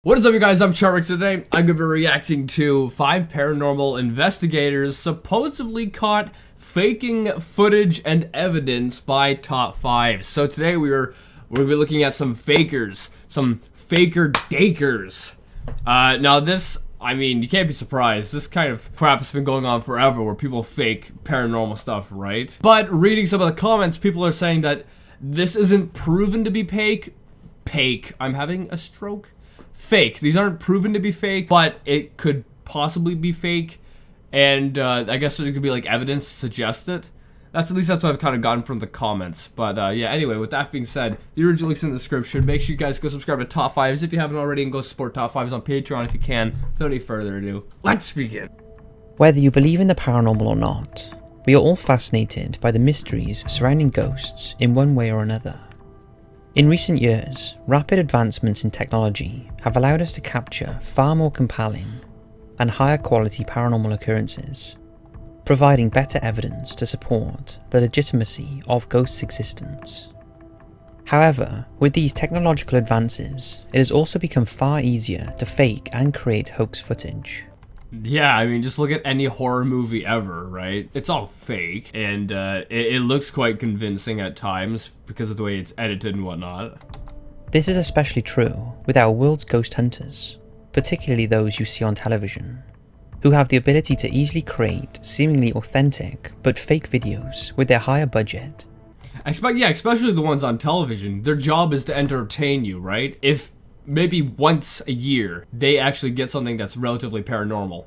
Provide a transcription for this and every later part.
What is up, you guys? I'm Charmx. Today I'm going to be reacting to 5 paranormal investigators supposedly caught faking footage and evidence by top 5. So today we'll be looking at some fakers, some faker dakers. Now this, I mean, you can't be surprised. This kind of crap has been going on forever where people fake paranormal stuff, right? But reading some of the comments, people are saying that this isn't proven to be fake. I'm having a stroke. Fake. These aren't proven to be fake, but it could possibly be fake, and I guess there could be like evidence to suggest it. At least that's what I've kind of gotten from the comments. But yeah, anyway, with that being said, the original link's in the description. Make sure you guys go subscribe to Top 5s if you haven't already, and go support Top 5s on Patreon if you can. Without any further ado, let's begin. Whether you believe in the paranormal or not, we are all fascinated by the mysteries surrounding ghosts in one way or another. In recent years, rapid advancements in technology have allowed us to capture far more compelling and higher quality paranormal occurrences, providing better evidence to support the legitimacy of ghosts' existence. However, with these technological advances, it has also become far easier to fake and create hoax footage. Yeah, I mean, just look at any horror movie ever, right? It's all fake, and it looks quite convincing at times because of the way it's edited and whatnot. This is especially true with our world's ghost hunters, particularly those you see on television, who have the ability to easily create seemingly authentic but fake videos with their higher budget. Yeah, especially the ones on television. Their job is to entertain you, right? If maybe once a year they actually get something that's relatively paranormal,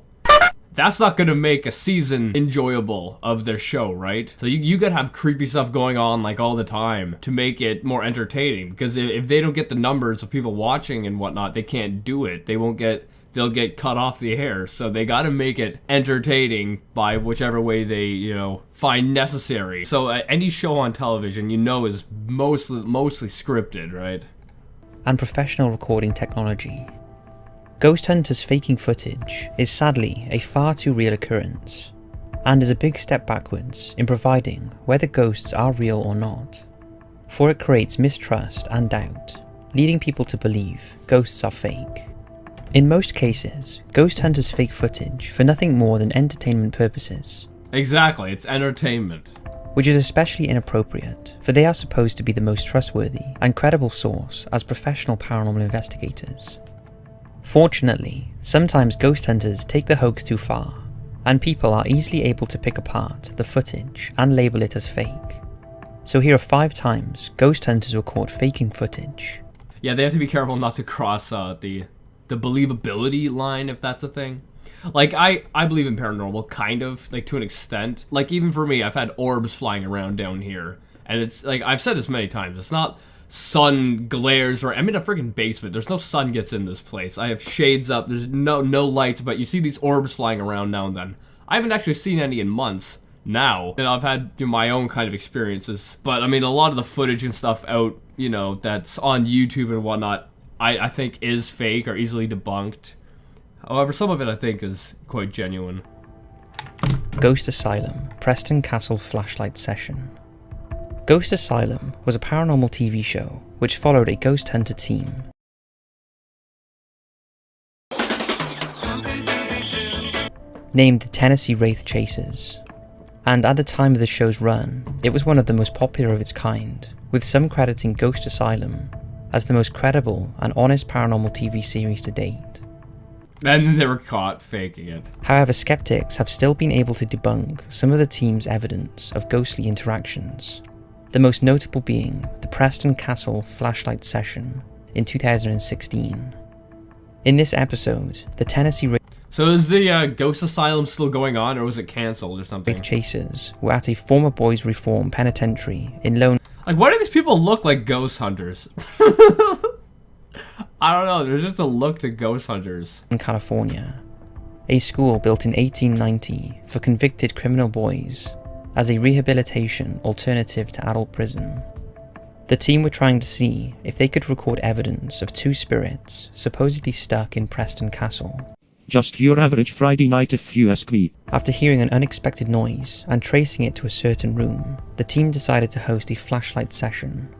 that's not gonna make a season enjoyable of their show, right? So you gotta have creepy stuff going on like all the time to make it more entertaining, because if they don't get the numbers of people watching and whatnot, they can't do it. They'll get cut off the air. So they gotta make it entertaining by whichever way they, find necessary. So any show on television, is mostly scripted, right? And professional recording technology. Ghost hunters faking footage is sadly a far too real occurrence, and is a big step backwards in providing whether ghosts are real or not, for it creates mistrust and doubt, leading people to believe ghosts are fake. In most cases, ghost hunters fake footage for nothing more than entertainment purposes. Exactly, it's entertainment. Which is especially inappropriate, for they are supposed to be the most trustworthy and credible source as professional paranormal investigators. Fortunately, sometimes ghost hunters take the hoax too far, and people are easily able to pick apart the footage and label it as fake. So here are 5 times ghost hunters were caught faking footage. Yeah, they have to be careful not to cross the believability line, if that's a thing. Like, I believe in paranormal, kind of, like, to an extent. Like, even for me, I've had orbs flying around down here. And it's, like, I've said this many times, it's not sun glares, or I'm in a freaking basement. There's no sun gets in this place. I have shades up, there's no lights, but you see these orbs flying around now and then. I haven't actually seen any in months now, and I've had my own kind of experiences. But, I mean, a lot of the footage and stuff out, that's on YouTube and whatnot, I think is fake or easily debunked. However, some of it I think is quite genuine. Ghost Asylum, Preston Castle flashlight session. Ghost Asylum was a paranormal TV show which followed a ghost hunter team. Named the Tennessee Wraith Chasers. And at the time of the show's run, it was one of the most popular of its kind, with some crediting Ghost Asylum as the most credible and honest paranormal TV series to date. And then they were caught faking it. However, skeptics have still been able to debunk some of the team's evidence of ghostly interactions, the most notable being the Preston Castle flashlight session in 2016. In this episode, the Tennessee So is the Ghost Asylum still going on, or was it cancelled or something? Wraith Chasers were at a former boys' reform penitentiary in Lone... Like, why do these people look like ghost hunters? I don't know, there's just a look to ghost hunters. In California, a school built in 1890 for convicted criminal boys as a rehabilitation alternative to adult prison. The team were trying to see if they could record evidence of 2 spirits supposedly stuck in Preston Castle. Just your average Friday night if you ask me. After hearing an unexpected noise and tracing it to a certain room, the team decided to host a flashlight session,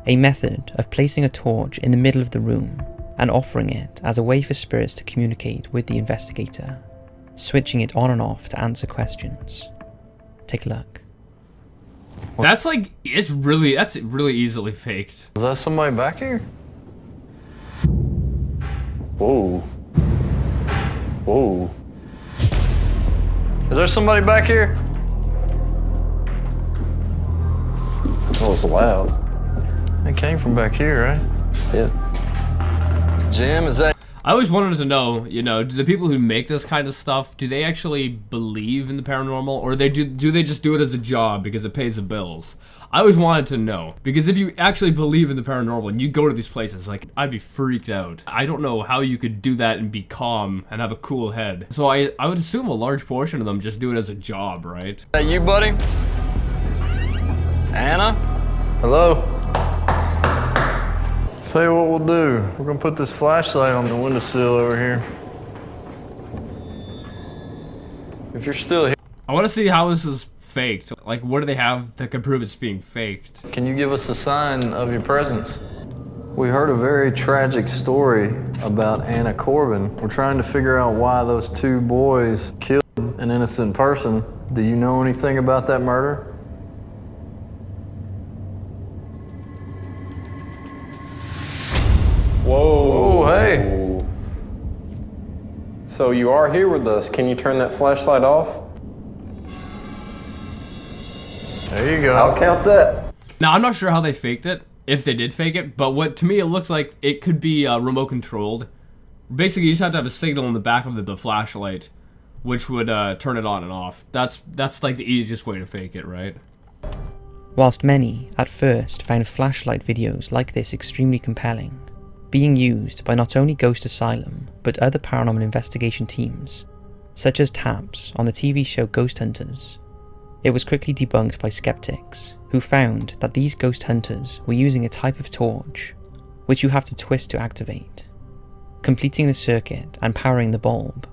a method of placing a torch in the middle of the room and offering it as a way for spirits to communicate with the investigator, switching it on and off to answer questions. Take a look. That's like, that's really easily faked. Is that somebody back here? Whoa. Whoa. Is there somebody back here? Oh, it's loud. It came from back here, right? Yeah. Jim, is that... I always wanted to know, you know, do the people who make this kind of stuff, do they actually believe in the paranormal, or do they just do it as a job because it pays the bills? I always wanted to know, because if you actually believe in the paranormal and you go to these places, like, I'd be freaked out. I don't know how you could do that and be calm and have a cool head. So I would assume a large portion of them just do it as a job, right? Is that you, buddy? Anna? Hello? Tell you what we'll do. We're gonna put this flashlight on the windowsill over here. If you're still here, I want to see how this is faked. Like, what do they have that can prove it's being faked? can you give us a sign of your presence? We heard a very tragic story about Anna Corbin. We're trying to figure out why those two boys killed an innocent person. Do you know anything about that murder? Whoa. Oh, hey. So you are here with us. Can you turn that flashlight off? There you go. I'll count that. Now, I'm not sure how they faked it, if they did fake it, but what to me it looks like it could be remote controlled. Basically, you just have to have a signal in the back of the flashlight, which would turn it on and off. That's like the easiest way to fake it, right? Whilst many, at first, found flashlight videos like this extremely compelling, being used by not only Ghost Asylum, but other paranormal investigation teams, such as TAPS on the TV show Ghost Hunters, it was quickly debunked by skeptics, who found that these ghost hunters were using a type of torch, which you have to twist to activate, completing the circuit and powering the bulb.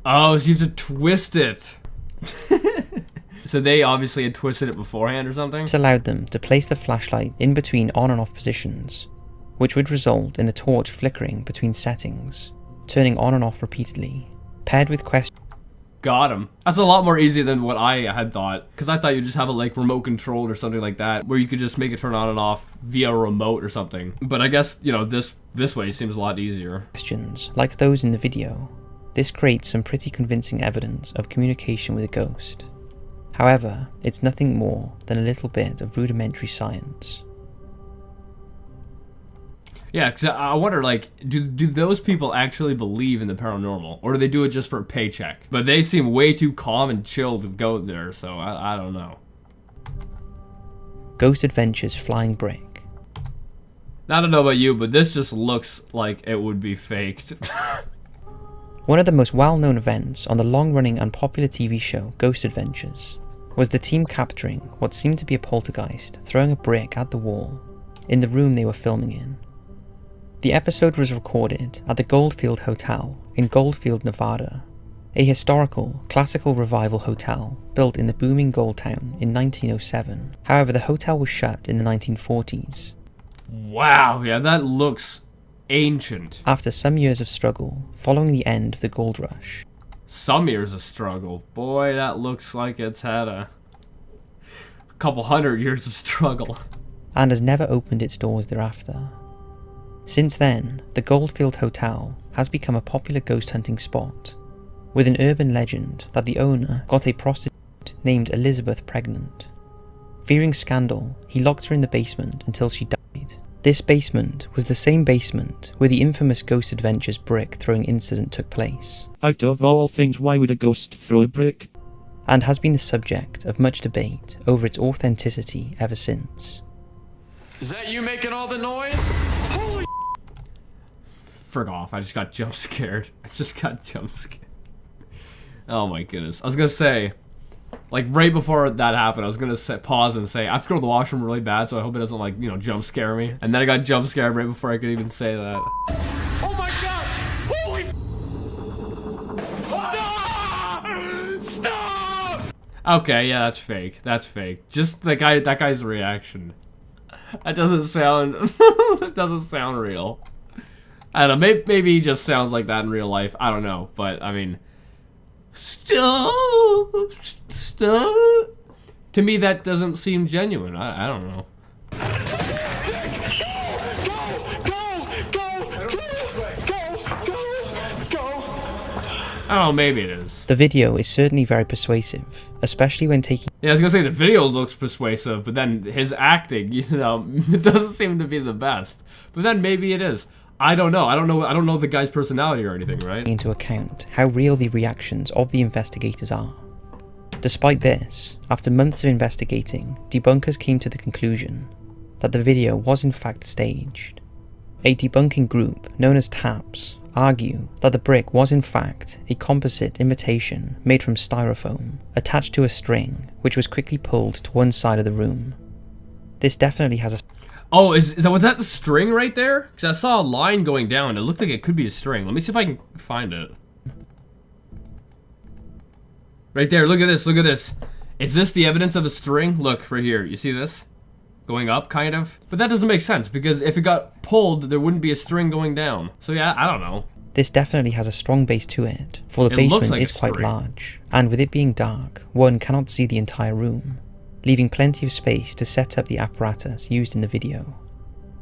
Oh, so you have to twist it. So they obviously had twisted it beforehand or something? This allowed them to place the flashlight in between on and off positions, which would result in the torch flickering between settings, turning on and off repeatedly, paired with questions. Got him. That's a lot more easy than what I had thought, because I thought you'd just have it like remote controlled or something like that, where you could just make it turn on and off via a remote or something. But I guess, you know, this way seems a lot easier. Questions like those in the video. This creates some pretty convincing evidence of communication with a ghost. However, it's nothing more than a little bit of rudimentary science. Yeah, because I wonder, like, do those people actually believe in the paranormal? Or do they do it just for a paycheck? But they seem way too calm and chill to go there, so I don't know. Ghost Adventures Flying Brick. I don't know about you, but this just looks like it would be faked. One of the most well-known events on the long-running and popular TV show Ghost Adventures was the team capturing what seemed to be a poltergeist throwing a brick at the wall in the room they were filming in. The episode was recorded at the Goldfield Hotel in Goldfield, Nevada, a historical, classical revival hotel built in the booming gold town in 1907. However, the hotel was shut in the 1940s. Wow, yeah, that looks ancient. After some years of struggle following the end of the gold rush. Some years of struggle. Boy, that looks like it's had a couple hundred years of struggle. And has never opened its doors thereafter. Since then, the Goldfield Hotel has become a popular ghost hunting spot, with an urban legend that the owner got a prostitute named Elizabeth pregnant. Fearing scandal, he locked her in the basement until she died. This basement was the same basement where the infamous Ghost Adventures brick throwing incident took place. Out of all things, why would a ghost throw a brick? And has been the subject of much debate over its authenticity ever since. Is that you making all the noise? Holy Frick off, I just got jump scared. Oh my goodness. I was gonna say, like right before that happened, I was gonna pause and say, I have to go to the washroom really bad, so I hope it doesn't, like, you know, jump scare me. And then I got jump scared right before I could even say that. Oh my god! Holy Stop! Stop! Okay, yeah, that's fake. That's fake. Just that guy's reaction. That doesn't sound that doesn't sound real. I don't know, maybe he just sounds like that in real life. I don't know, but I mean, still, to me that doesn't seem genuine. I don't know. I don't know, maybe it is. The video is certainly very persuasive, especially when taking Yeah, I was gonna say the video looks persuasive, but then his acting, you know, it doesn't seem to be the best. But then maybe it is. I don't know. I don't know the guy's personality or anything, right? into account how real the reactions of the investigators are. Despite this, after months of investigating, debunkers came to the conclusion that the video was in fact staged. A debunking group known as TAPS argue that the brick was in fact a composite imitation made from styrofoam attached to a string which was quickly pulled to one side of the room. This definitely has a... Oh, was that the string right there? Because I saw a line going down. It looked like it could be a string. Let me see if I can find it. Right there, look at this, look at this. Is this the evidence of a string? Look, right here, you see this? Going up, kind of? But that doesn't make sense, because if it got pulled, there wouldn't be a string going down. So yeah, I don't know. This definitely has a strong base to it, for the It looks basement like is a quite string. large, and with it being dark, one cannot see the entire room, leaving plenty of space to set up the apparatus used in the video.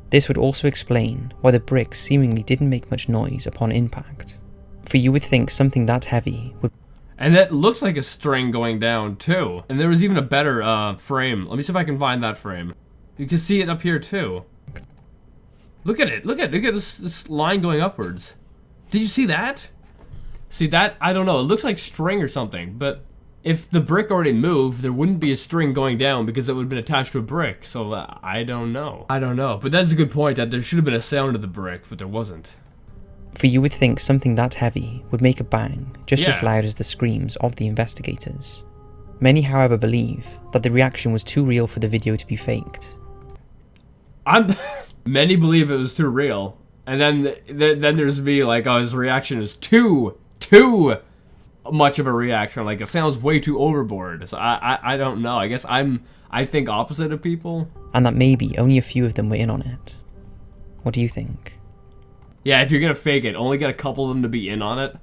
This would also explain why the bricks seemingly didn't make much noise upon impact, for you would think something that heavy would... And that looks like a string going down, too. And there was even a better frame. Let me see if I can find that frame. You can see it up here, too. Look at it. Look at this line going upwards. Did you see that? See that? I don't know. It looks like string or something. But if the brick already moved, there wouldn't be a string going down because it would have been attached to a brick. So I don't know. I don't know. But that's a good point, that there should have been a sound of the brick, but there wasn't. For you would think something that heavy would make a bang just as Yeah. loud as the screams of the investigators. Many, however, believe that the reaction was too real for the video to be faked. Many believe it was too real, and then there's me like, oh, his reaction is too much of a reaction. Like, it sounds way too overboard. So I don't know. I guess I think opposite of people. And that maybe only a few of them were in on it. What do you think? Yeah, if you're gonna fake it, only get a couple of them to be in on it,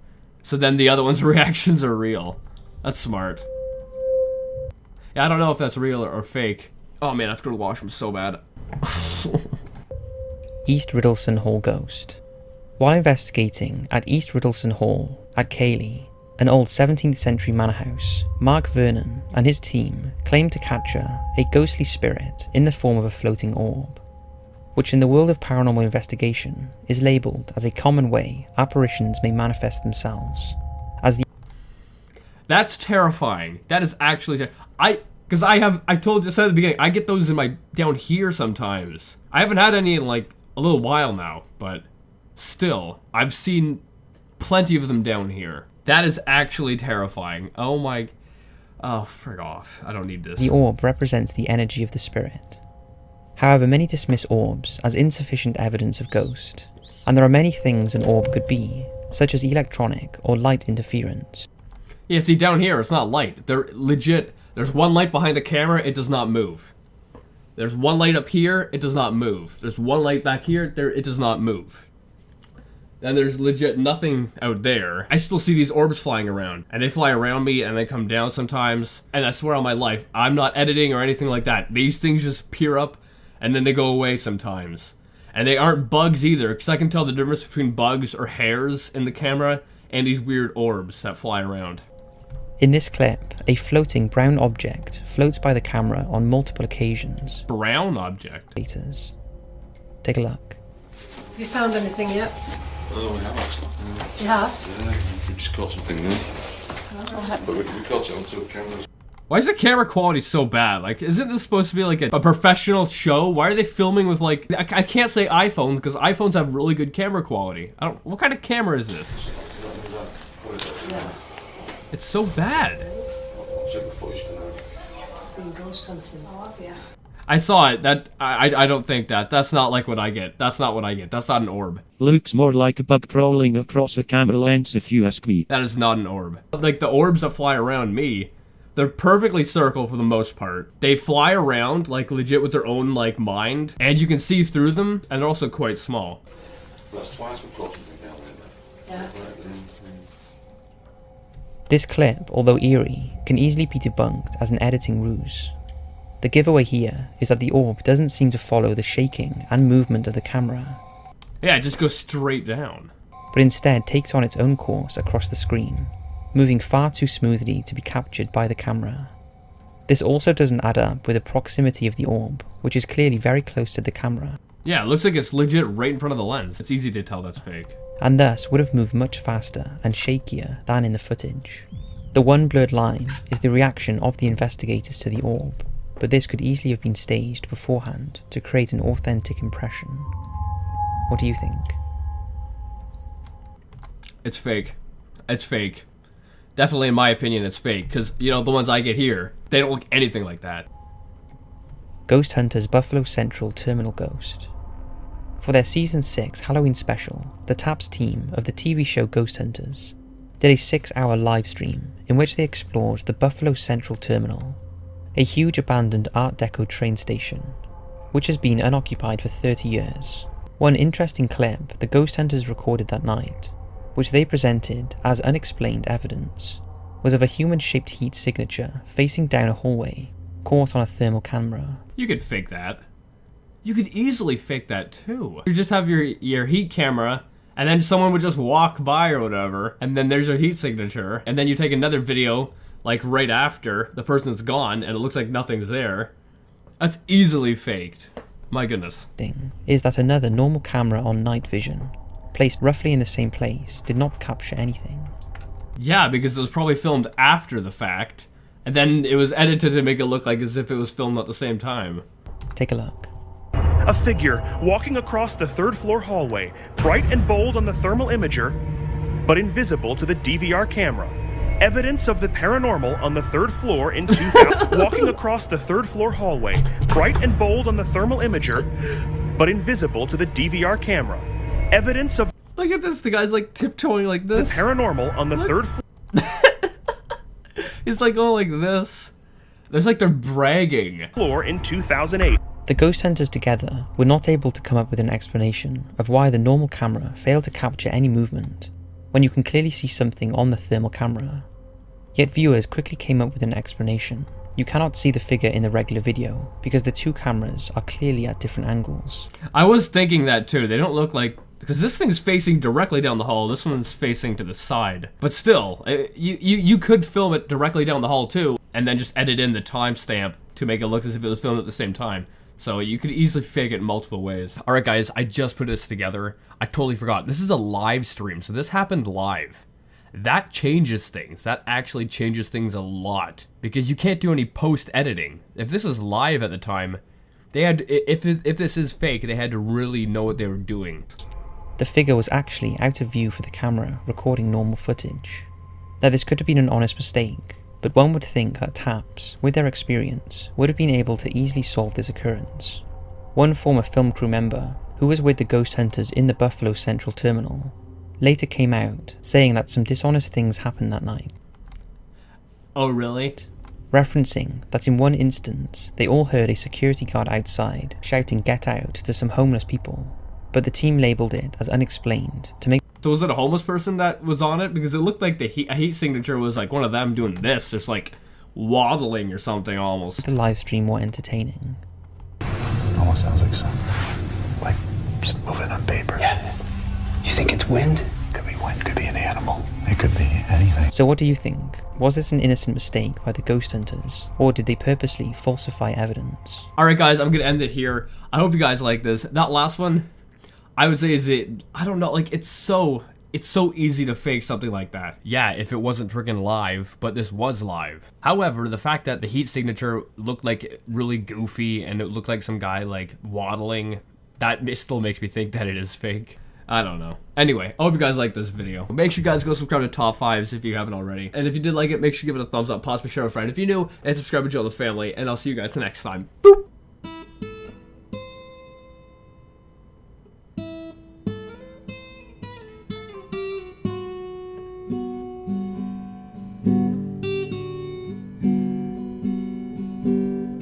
so then the other one's reactions are real. That's smart. Yeah, I don't know if that's real or fake. Oh man, I have to go to the washroom so bad. East Riddleston Hall Ghost. While investigating at East Riddleston Hall at Cayley, an old 17th century manor house, Mark Vernon and his team claimed to capture a ghostly spirit in the form of a floating orb, which in the world of paranormal investigation is labelled as a common way apparitions may manifest themselves, as the... That's terrifying. That is actually because I told you at the beginning, I get those in my down here sometimes. I haven't had any in like a little while now, but still, I've seen plenty of them down here. That is actually terrifying. Oh my, oh frig off. I don't need this. The orb represents the energy of the spirit. However, many dismiss orbs as insufficient evidence of ghost, and there are many things an orb could be, such as electronic or light interference. Yeah, see, down here, it's not light. They're legit. There's one light behind the camera, it does not move. There's one light up here, it does not move. There's one light back here, it does not move. Then there's legit nothing out there. I still see these orbs flying around, and they fly around me, and they come down sometimes. And I swear on my life, I'm not editing or anything like that. These things just peer up, and then they go away sometimes. And they aren't bugs either, because I can tell the difference between bugs or hairs in the camera and these weird orbs that fly around. In this clip, a floating brown object floats by the camera on multiple occasions. Brown object? Take a look. Have you found anything yet? Oh, we have actually. You have? Yeah, we just caught something new. But we caught it on two cameras. Why is the camera quality so bad? Like, isn't this supposed to be like a professional show? Why are they filming with like... I can't say iPhones, because iPhones have really good camera quality. What kind of camera is this? It's so bad. Check the footage tonight. Been ghost hunting. Oh, have you? I saw it. I don't think that. That's not like what I get. That's not what I get. That's not an orb. Looks more like a bug crawling across a camera lens if you ask me. That is not an orb. Like the orbs that fly around me, they're perfectly circle for the most part. They fly around like legit with their own like mind, and you can see through them, and they're also quite small. That's twice we've caught something down there. Yeah. This clip, although eerie, can easily be debunked as an editing ruse. The giveaway here is that the orb doesn't seem to follow the shaking and movement of the camera, Yeah, it just goes straight down. but instead takes on its own course across the screen, moving far too smoothly to be captured by the camera. This also doesn't add up with the proximity of the orb, which is clearly very close to the camera, Yeah, it looks like it's legit right in front of the lens. It's easy to tell that's fake. and thus would have moved much faster and shakier than in the footage. The one blurred line is the reaction of the investigators to the orb, but this could easily have been staged beforehand to create an authentic impression. What do you think? It's fake. It's fake. Definitely, in my opinion, it's fake. Because, you know, the ones I get here, they don't look anything like that. Ghost Hunters Buffalo Central Terminal Ghost. For their Season 6 Halloween special, the TAPS team of the TV show Ghost Hunters did a 6-hour live stream in which they explored the Buffalo Central Terminal, a huge abandoned Art Deco train station, which has been unoccupied for 30 years. One interesting clip the Ghost Hunters recorded that night, which they presented as unexplained evidence, was of a human-shaped heat signature facing down a hallway, caught on a thermal camera. You could fake that. You could easily fake that too. You just have your heat camera, and then someone would just walk by or whatever, and then there's your heat signature, and then you take another video, like right after the person's gone, and it looks like nothing's there. That's easily faked. My goodness. Thing is that another normal camera on night vision, placed roughly in the same place, did not capture anything. Yeah, because it was probably filmed after the fact, and then it was edited to make it look like as if it was filmed at the same time. Take a look. A figure walking across the third-floor hallway, bright and bold on the thermal imager, but invisible to the DVR camera. Evidence of the paranormal on the third floor in 2000. Walking across the third-floor hallway, bright and bold on the thermal imager, but invisible to the DVR camera. Evidence of Look at this, the guy's like tiptoeing like the this. paranormal on the third floor. He's like going like this. There's like they're bragging. Floor in 2008. The ghost hunters together were not able to come up with an explanation of why the normal camera failed to capture any movement, when you can clearly see something on the thermal camera. Yet viewers quickly came up with an explanation. You cannot see the figure in the regular video, because the two cameras are clearly at different angles. I was thinking that too. They don't look like... Because this thing's facing directly down the hall, this one's facing to the side. But still, you could film it directly down the hall too, and then just edit in the timestamp to make it look as if it was filmed at the same time. So you could easily fake it in multiple ways. Alright guys, I just put this together. I totally forgot. This is a live stream, so this happened live. That changes things. That actually changes things a lot. Because you can't do any post-editing. If this was live at the time, they had, if this is fake, they had to really know what they were doing. The figure was actually out of view for the camera recording normal footage. Now this could have been an honest mistake, but one would think that TAPS, with their experience, would have been able to easily solve this occurrence. One former film crew member, who was with the ghost hunters in the Buffalo Central Terminal, later came out saying that some dishonest things happened that night. Oh really? Referencing that in one instance, they all heard a security guard outside shouting "get out" to some homeless people, but the team labelled it as unexplained to make... So was it a homeless person that was on it? Because it looked like a heat signature was like one of them doing this, just like waddling or something almost. the live stream more entertaining. Almost sounds like something. Like just moving on paper. Yeah. You think it's wind? Could be wind, could be an animal. It could be anything. So what do you think? Was this an innocent mistake by the ghost hunters, or did they purposely falsify evidence? Alright guys, I'm gonna end it here. I hope you guys like this. That last one, I would say I don't know, like it's so easy to fake something like that. Yeah, if it wasn't freaking live, but this was live. However, the fact that the heat signature looked like really goofy and it looked like some guy like waddling, that still makes me think that it is fake. I don't know. Anyway, I hope you guys like this video. Make sure you guys go subscribe to Top 5s if you haven't already. And if you did like it, make sure you give it a thumbs up, possibly share with a friend if you're new, and subscribe to join the family, and I'll see you guys next time. Boop!